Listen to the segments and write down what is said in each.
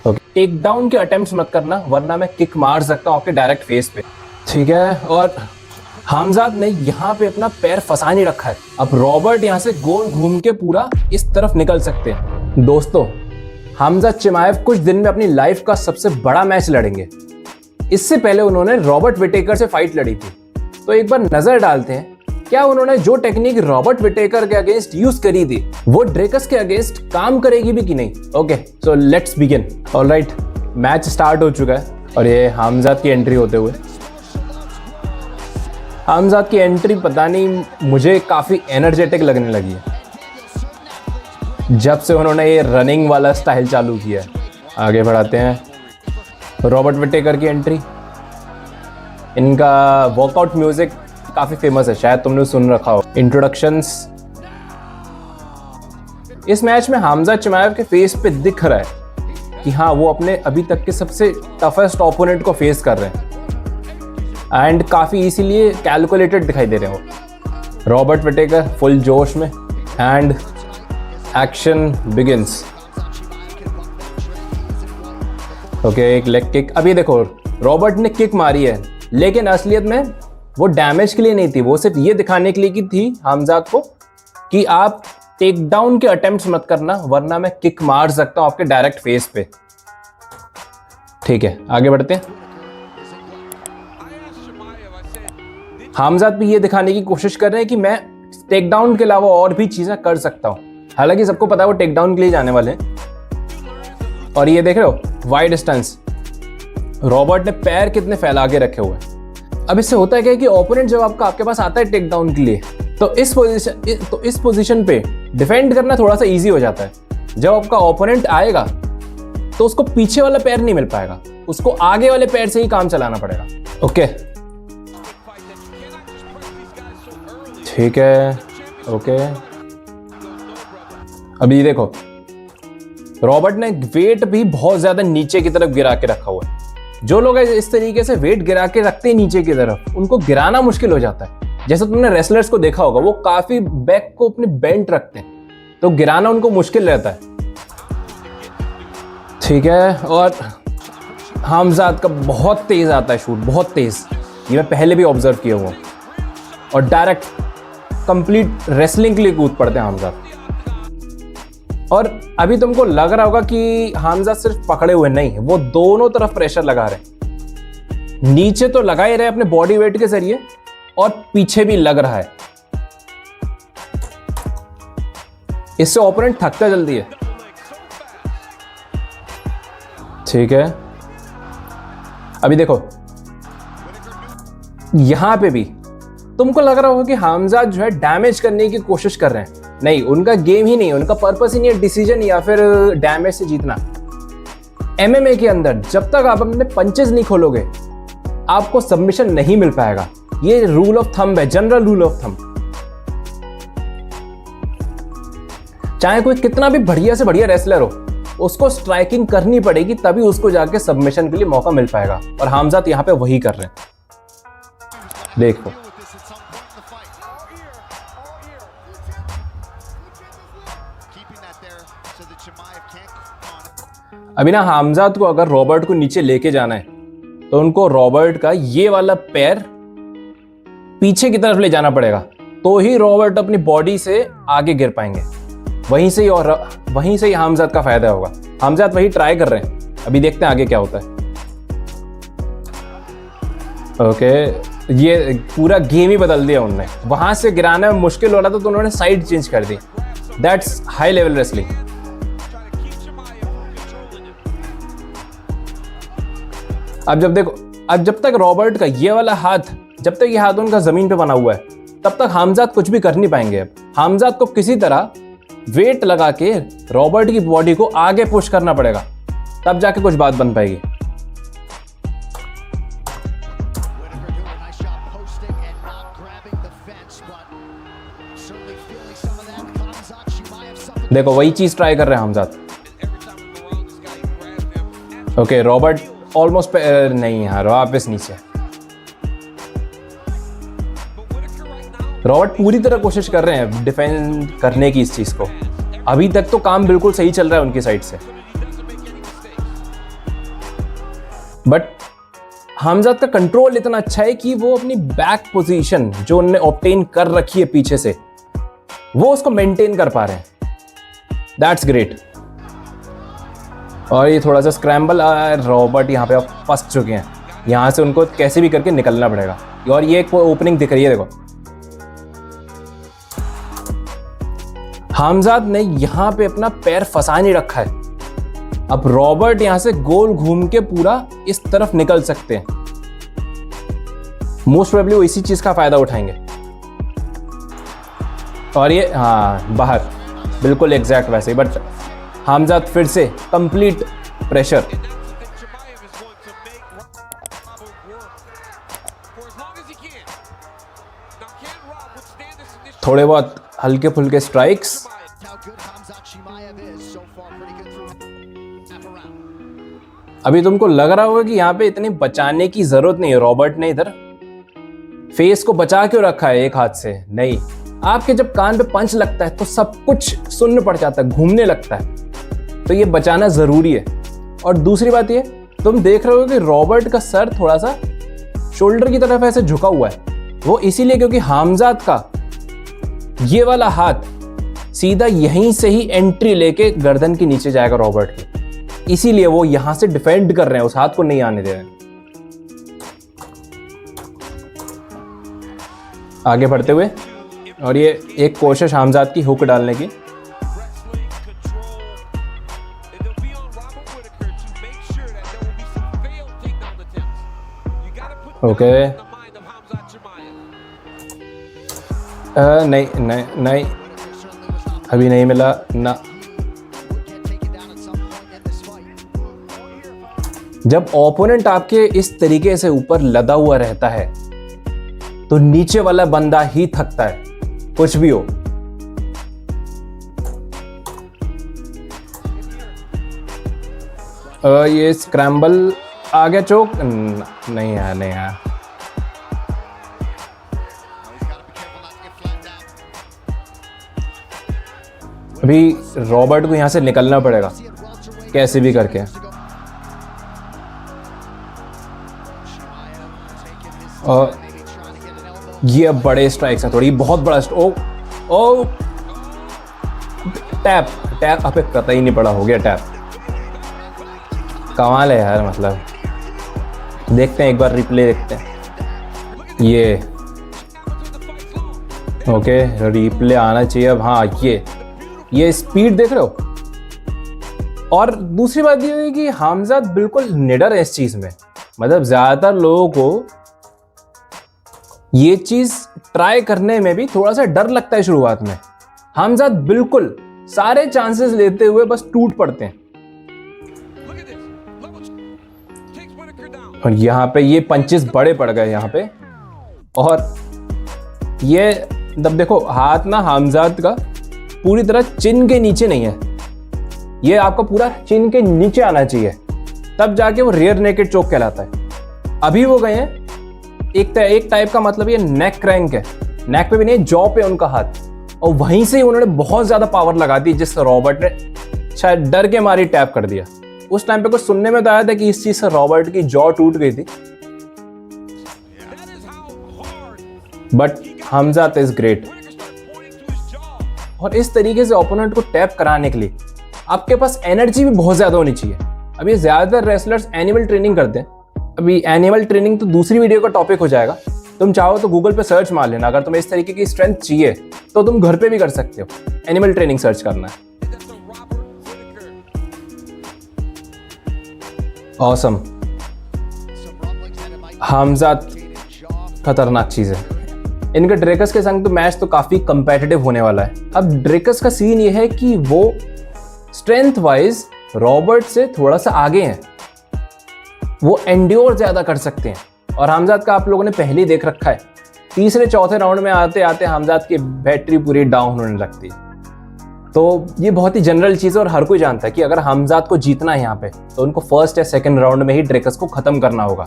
Okay, take down के attempts मत करना वरना मैं किक मार सकता हूँ आपके डायरेक्ट फेस पे, ठीक है। और हामजाद ने यहाँ पे अपना पैर फंसा नहीं रखा है। अब रॉबर्ट यहाँ से गोल घूम के पूरा इस तरफ निकल सकते हैं। दोस्तों, हमजा चिमाएव कुछ दिन में अपनी लाइफ का सबसे बड़ा मैच लड़ेंगे। इससे पहले उन्होंने रॉबर्ट विटेकर से फाइट लड़ी थी, तो एक बार नजर डालते हैं क्या उन्होंने जो टेक्निक रॉबर्ट विटेकर के अगेंस्ट यूज करी थी वो ड्रेकस के अगेंस्ट काम करेगी भी कि नहीं। Okay, so let's begin. Alright, match start हो चुका है और ये हमजाद की एंट्री होते हुए। हमजाद की एंट्री पता नहीं मुझे काफी एनर्जेटिक लगने लगी है जब से उन्होंने ये रनिंग वाला स्टाइल चालू किया है। आगे बढ़ाते हैं। रॉबर्ट विटेकर की एंट्री, इनका वर्कआउट म्यूजिक काफी फेमस है, शायद तुमने सुन रखा हो। इंट्रोडक्शंस, इस मैच में हमजा चिमाएव के फेस पे दिख रहा है कि हाँ वो अपने अभी तक के सबसे टफेस्ट ओपोनेंट को फेस कर रहे हैं एंड काफी इसीलिए कैलकुलेटेड दिखाई दे रहे हो। रॉबर्ट विटेकर फुल जोश में एंड एक्शन बिगिंस। ओके, एक लेग किक। अभी देखो रॉबर्ट ने किक मारी है लेकिन असलियत में वो डैमेज के लिए नहीं थी, वो सिर्फ ये दिखाने के लिए की थी हमजाद को कि आप टेक डाउन के अटेम्प्ट्स मत करना वरना मैं किक मार सकता हूं आपके डायरेक्ट फेस पे, ठीक है। आगे बढ़ते हैं। हमजाद भी ये दिखाने की कोशिश कर रहे हैं कि मैं टेक डाउन के अलावा और भी चीजें कर सकता हूं। हालांकि सबको पता है वो टेक डाउन के लिए जाने वाले हैं। और ये देख रहे हो वाइड डिस्टेंस, रॉबर्ट ने पैर कितने फैला के रखे हुए हैं। अब इससे होता है क्या कि ओपोनेंट जब आपके पास आता है टेक डाउन के लिए तो इस पोजीशन पे डिफेंड करना थोड़ा सा इजी हो जाता है। जब आपका ओपोनेंट आएगा तो उसको पीछे वाला पैर नहीं मिल पाएगा, उसको आगे वाले पैर से ही काम चलाना पड़ेगा। ओके, ठीक है। ओके, अभी देखो रॉबर्ट ने वेट भी बहुत ज्यादा नीचे की तरफ गिरा के रखा हुआ है। जो लोग इस तरीके से वेट गिरा के रखते हैं नीचे की तरफ, उनको गिराना मुश्किल हो जाता है। जैसे तुमने रेसलर्स को देखा होगा, वो काफी बैक को अपने बेंट रखते हैं तो गिराना उनको मुश्किल रहता है, ठीक है। और हमजाद का बहुत तेज आता है शूट, बहुत तेज, ये मैं पहले भी ऑब्जर्व किया हुआ। और डायरेक्ट कंप्लीट रेसलिंग के लिए कूद पड़ते हैं हमजाद। और अभी तुमको लग रहा होगा कि हमजा सिर्फ पकड़े हुए नहीं, वो दोनों तरफ प्रेशर लगा रहे। नीचे तो लगा ही रहे अपने बॉडी वेट के जरिए और पीछे भी लग रहा है। इससे ओपोनेंट थकता जल्दी है, ठीक है। अभी देखो यहां पे भी तुमको लग रहा होगा कि हमजा जो है डैमेज करने की कोशिश कर रहे हैं। नहीं, उनका गेम ही नहीं, उनका पर्पस ही नहीं है डिसीजन या फिर डैमेज से जीतना। एमएमए के अंदर जब तक आप अपने पंचेस नहीं खोलोगे आपको सबमिशन नहीं मिल पाएगा। ये रूल ऑफ थंब है, जनरल रूल ऑफ थंब। चाहे कोई कितना भी बढ़िया से बढ़िया रेसलर हो, उसको स्ट्राइकिंग करनी पड़ेगी तभी उसको जाके सबमिशन के लिए मौका मिल पाएगा। और हमजाद यहां पे वही कर रहे हैं, देखो। अभी ना हमजाद को अगर रॉबर्ट को नीचे लेके जाना है तो उनको रॉबर्ट का ये वाला पैर पीछे की तरफ ले जाना पड़ेगा, तो ही रॉबर्ट अपनी बॉडी से आगे गिर पाएंगे। वहीं से ही हमजाद का फायदा होगा। हमजाद वही ट्राई कर रहे हैं, अभी देखते हैं आगे क्या होता है। ओके, ये पूरा गेम ही बदल दिया उन्होंने। वहां से गिराना मुश्किल हो रहा था तो उन्होंने साइड चेंज कर दी। That's high level wrestling. अब जब तक रॉबर्ट का ये वाला हाथ, जब तक ये हाथ उनका जमीन पे बना हुआ है तब तक हमजाद कुछ भी कर नहीं पाएंगे। अब हमजाद को किसी तरह वेट लगा के रॉबर्ट की बॉडी को आगे पुश करना पड़ेगा, तब जाके कुछ बात बन पाएगी। देखो वही चीज ट्राई कर रहे हैं हमजाद। ओके, रॉबर्ट ऑलमोस्ट नहीं यार, वापस नीचे। रॉबर्ट पूरी तरह कोशिश कर रहे हैं डिफेंड करने की इस चीज को। अभी तक तो काम बिल्कुल सही चल रहा है उनकी साइड से। बट हमजाद का कंट्रोल इतना अच्छा है कि वो अपनी बैक पोजीशन जो उन्होंने ऑब्टेन कर रखी है पीछे से, वो उसको मेंटेन कर पा रहे हैं। That's great. और ये थोड़ा सा स्क्रैम्बल, रॉबर्ट यहाँ पे फंस चुके हैं, यहाँ से उनको कैसे भी करके निकलना पड़ेगा। और ये एक ओपनिंग दिख रही है, देखो हमजाद ने यहाँ पे अपना पैर फंसा नहीं रखा है। अब रॉबर्ट यहां से गोल घूम के पूरा इस तरफ निकल सकते हैं। मोस्ट प्रोबेबली वो इसी चीज का फायदा उठाएंगे। और ये बाहर बिल्कुल एग्जैक्ट वैसे ही, बट हमजाद फिर से कंप्लीट प्रेशर। थोड़े बहुत हल्के फुल्के स्ट्राइक्स। अभी तुमको लग रहा होगा कि यहाँ पे इतनी बचाने की जरूरत नहीं है। रॉबर्ट ने इधर फेस को बचा क्यों रखा है एक हाथ से? नहीं, आपके जब कान पे पंच लगता है तो सब कुछ सुन्न पड़ जाता है, घूमने लगता है, तो ये बचाना जरूरी है। और दूसरी बात ये, तुम देख रहे हो कि रॉबर्ट का सर थोड़ा सा शोल्डर की तरफ ऐसे झुका हुआ है। वो इसीलिए क्योंकि हमजाद का ये वाला हाथ सीधा यहीं से ही एंट्री लेके गर्दन के नीचे जाएगा रॉबर्ट की, इसीलिए वो यहां से डिफेंड कर रहे हैं, उस हाथ को नहीं आने दे रहे हैं। आगे बढ़ते हुए, और ये एक कोशिश हमजाद की हुक डालने की। ओके, नहीं नहीं नहीं, अभी नहीं मिला ना। जब ओपोनेंट आपके इस तरीके से ऊपर लदा हुआ रहता है तो नीचे वाला बंदा ही थकता है, कुछ भी हो। ये स्क्रैम्बल आ गया, चोक नहीं आया, नहीं आया। अभी रॉबर्ट को यहां से निकलना पड़ेगा कैसे भी करके। और ये अब बड़े स्ट्राइक्स हैं, थोड़ी बहुत बड़ा ओ टैप टैप, अब पता ही नहीं पड़ा, हो गया टैप। कमाल है यार, मतलब देखते हैं एक बार रिप्ले देखते हैं। ये ओके, रिप्ले आना चाहिए अब। हाँ, ये स्पीड देख रहे हो। और दूसरी बात ये है कि हमजाद बिल्कुल निडर है इस चीज में। मतलब ज्यादातर लोगों को ये चीज ट्राई करने में भी थोड़ा सा डर लगता है शुरुआत में। हमजाद बिल्कुल सारे चांसेस लेते हुए बस टूट पड़ते हैं। और यहाँ पे ये पंचेस बड़े पड़ गए यहाँ पे। और ये तब देखो, हाथ ना हमजाद का पूरी तरह चिन के नीचे नहीं है, ये आपका पूरा चिन के नीचे आना चाहिए, तब जाके वो रियर नेकेड चोक कहलाता है। अभी वो गए हैं एक टाइप का, मतलब ये नेक क्रैंक है, नेक पे भी नहीं, जॉ पे उनका हाथ, और वहीं से उन्होंने बहुत ज्यादा पावर लगा दी, जिससे रॉबर्ट ने शायद डर के मारी टैप कर दिया। उस टाइम पे कुछ सुनने में तो आया था कि इस चीज से रॉबर्ट की जॉ टूट गई थी। But Hamzad is great. और इस तरीके से ओपोनेंट को टैप कराने के लिए आपके पास एनर्जी भी बहुत ज्यादा होनी चाहिए। अभी ज्यादातर रेसलर्स एनिमल ट्रेनिंग करते हैं। अभी एनिमल ट्रेनिंग तो दूसरी वीडियो का टॉपिक हो जाएगा, तुम चाहो तो गूगल पे सर्च मार लेना। अगर तुम्हें इस तरीके की स्ट्रेंथ चाहिए तो तुम घर पे भी कर सकते हो, एनिमल ट्रेनिंग सर्च करना है। ऑसम। हमजाद खतरनाक चीज है। इनका ड्रेकस के संग तो मैच तो काफी कंपेटिटिव होने वाला है। अब ड्रेकस का सीन ये है कि वो स्ट्रेंथ वाइज रॉबर्ट से थोड़ा सा आगे हैं, वो एंड्योर ज्यादा कर सकते हैं। और हमजाद का आप लोगों ने पहले ही देख रखा है, तीसरे चौथे राउंड में आते आते हमजाद की बैटरी पूरी डाउन होने लगती है। तो ये बहुत ही जनरल चीज है और हर कोई जानता है कि अगर हमजाद को जीतना है यहाँ पे तो उनको फर्स्ट या सेकंड राउंड में ही ड्रेकस को खत्म करना होगा,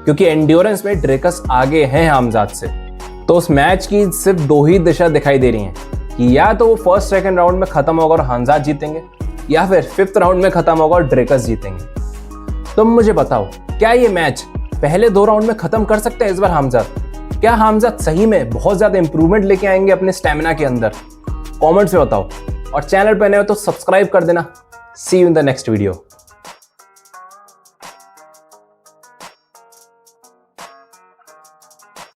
क्योंकि एंड्योरेंस में ड्रेकस आगे है हमजाद से। तो उस मैच की सिर्फ दो ही दिशा दिखाई दे रही हैं कि या तो वो फर्स्ट सेकंड राउंड में खत्म होगा और हमजाद जीतेंगे, या फिर फिफ्थ राउंड में खत्म होगा और ड्रेकस जीतेंगे। तुम मुझे बताओ क्या ये मैच पहले 2 राउंड में खत्म कर सकते हैं इस बार हमजाद? क्या हमजाद सही में बहुत ज्यादा इंप्रूवमेंट लेके आएंगे अपने स्टेमिना के अंदर? कमेंट्स में बताओ और चैनल पर नए हो तो सब्सक्राइब कर देना। See you in the next video.